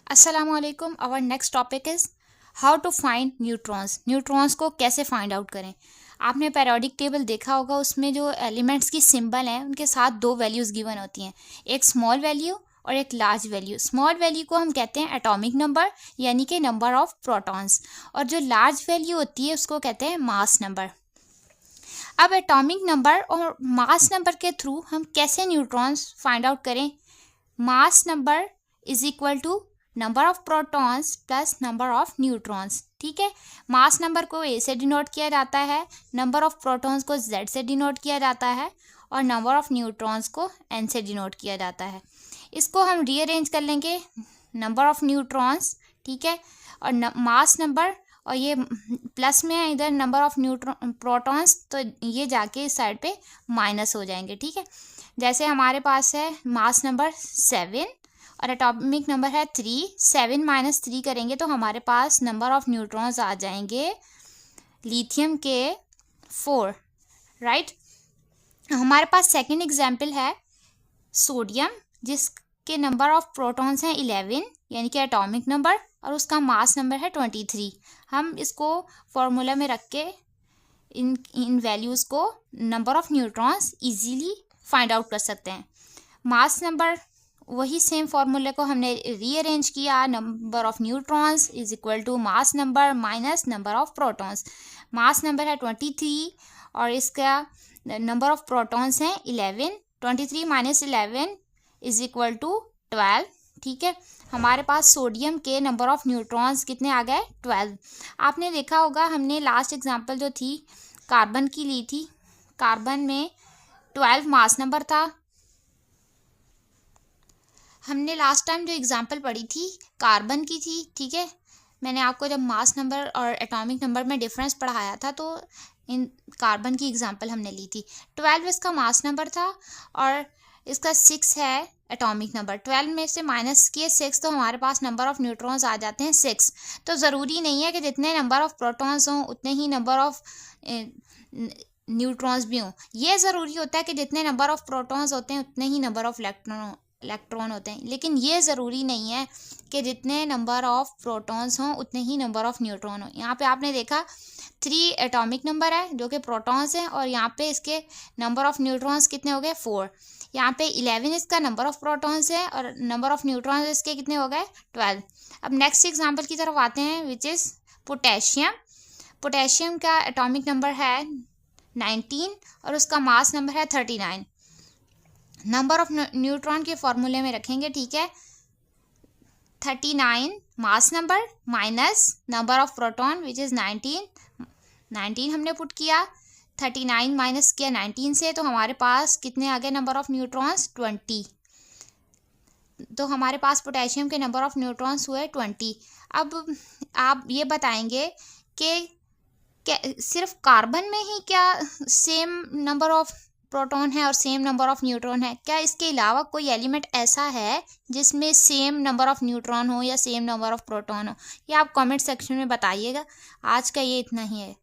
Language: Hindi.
अस्सलामुअलैकुम। Our next topic is how to find neutrons. Neutrons को कैसे फाइंड आउट करें। आपने पेरियोडिक टेबल देखा होगा, उसमें जो एलिमेंट्स की सिंबल हैं उनके साथ दो वैल्यूज़ गिवन होती हैं, एक स्मॉल वैल्यू और एक लार्ज वैल्यू। स्मॉल वैल्यू को हम कहते हैं एटॉमिक नंबर यानी कि नंबर ऑफ प्रोटॉन्स, और जो लार्ज वैल्यू होती है उसको कहते हैं मास नंबर। अब एटॉमिक नंबर और मास नंबर के थ्रू हम कैसे न्यूट्रॉन्स फाइंड आउट करें। Mass number is equal to number of protons plus number of neutrons. ठीक है, मास नंबर को ए से डिनोट किया जाता है, नंबर ऑफ प्रोटॉन्स को जेड से डिनोट किया जाता है और नंबर ऑफ न्यूट्रॉन्स को एन से डिनोट किया जाता है। इसको हम रीअरेंज कर लेंगे, नंबर ऑफ न्यूट्रॉन्स, ठीक है, और मास नंबर, और ये प्लस में है इधर नंबर ऑफ प्रोटॉन्स, तो ये जाके इस साइड पे माइनस हो जाएंगे। ठीक है, जैसे हमारे पास है मास नंबर 7 और एटॉमिक नंबर है 3, 7 माइनस 3 करेंगे तो हमारे पास नंबर ऑफ न्यूट्रॉन्स आ जाएंगे लिथियम के 4, राइट। हमारे पास सेकंड एग्जाम्पल है सोडियम, जिसके नंबर ऑफ प्रोटॉन्स हैं 11 यानी कि एटॉमिक नंबर, और उसका मास नंबर है 23। हम इसको फॉर्मूला में रख के इन वैल्यूज़ को number of neutrons easily find out कर सकते हैं। मास नंबर, वही सेम फॉर्मूले को हमने रीअरेंज किया, number of neutrons is equal to mass number minus number of protons. Mass number है 23 और इसका नंबर ऑफ प्रोटॉन्स हैं 11, 23 माइनस 11 इज इक्वल टू 12। ठीक है, हमारे पास सोडियम के नंबर ऑफ न्यूट्रॉन्स कितने आ गए, 12। आपने देखा होगा हमने लास्ट एग्जांपल जो थी कार्बन की ली थी, कार्बन में 12 मास नंबर था। हमने लास्ट टाइम जो एग्जांपल पढ़ी थी कार्बन की थी, ठीक है। मैंने आपको जब मास नंबर और एटॉमिक नंबर में डिफरेंस पढ़ाया था तो इन कार्बन की एग्जांपल हमने ली थी। 12 इसका मास नंबर था और इसका 6 है एटॉमिक नंबर। 12 में से माइनस किए 6 तो हमारे पास नंबर ऑफ न्यूट्रॉन्स आ जाते हैं 6। तो ज़रूरी नहीं है कि जितने नंबर ऑफ प्रोटॉन्स हों उतने ही नंबर ऑफ न्यूट्रॉन्स भी हों। ये ज़रूरी होता है कि जितने नंबर ऑफ प्रोटॉन्स होते हैं उतने ही नंबर ऑफ इलेक्ट्रॉन होते हैं, लेकिन ये ज़रूरी नहीं है कि जितने नंबर ऑफ प्रोटॉन्स हों उतने ही नंबर ऑफ न्यूट्रॉन हों। यहाँ पे आपने देखा 3 एटॉमिक नंबर है जो कि प्रोटॉन्स हैं, और यहाँ पे इसके नंबर ऑफ न्यूट्रॉन्स कितने हो गए, 4। यहाँ पे 11 इसका नंबर ऑफ प्रोटॉन्स है और नंबर ऑफ न्यूट्रॉन्स इसके कितने हो गए, 12। अब नेक्स्ट एग्जाम्पल की तरफ आते हैं, विच इज़ पोटेशियम। पोटेशियम का एटॉमिक नंबर है 19 और उसका मास नंबर है 39। नंबर ऑफ न्यूट्रॉन के फॉर्मूले में रखेंगे, ठीक है, 39 मास number minus number of proton which is 19 हमने पुट किया, 39 माइनस किया 19 से, तो हमारे पास कितने आ गए नंबर ऑफ न्यूट्रॉन्स, 20। तो हमारे पास पोटेशियम के नंबर ऑफ न्यूट्रॉन्स हुए 20। अब आप ये बताएंगे कि सिर्फ कार्बन में ही क्या सेम नंबर ऑफ प्रोटॉन है और सेम नंबर ऑफ न्यूट्रॉन है, क्या इसके अलावा कोई एलिमेंट ऐसा है जिसमें सेम नंबर ऑफ न्यूट्रॉन हो या सेम नंबर ऑफ प्रोटॉन हो? ये आप कमेंट सेक्शन में बताइएगा। आज का ये इतना ही है।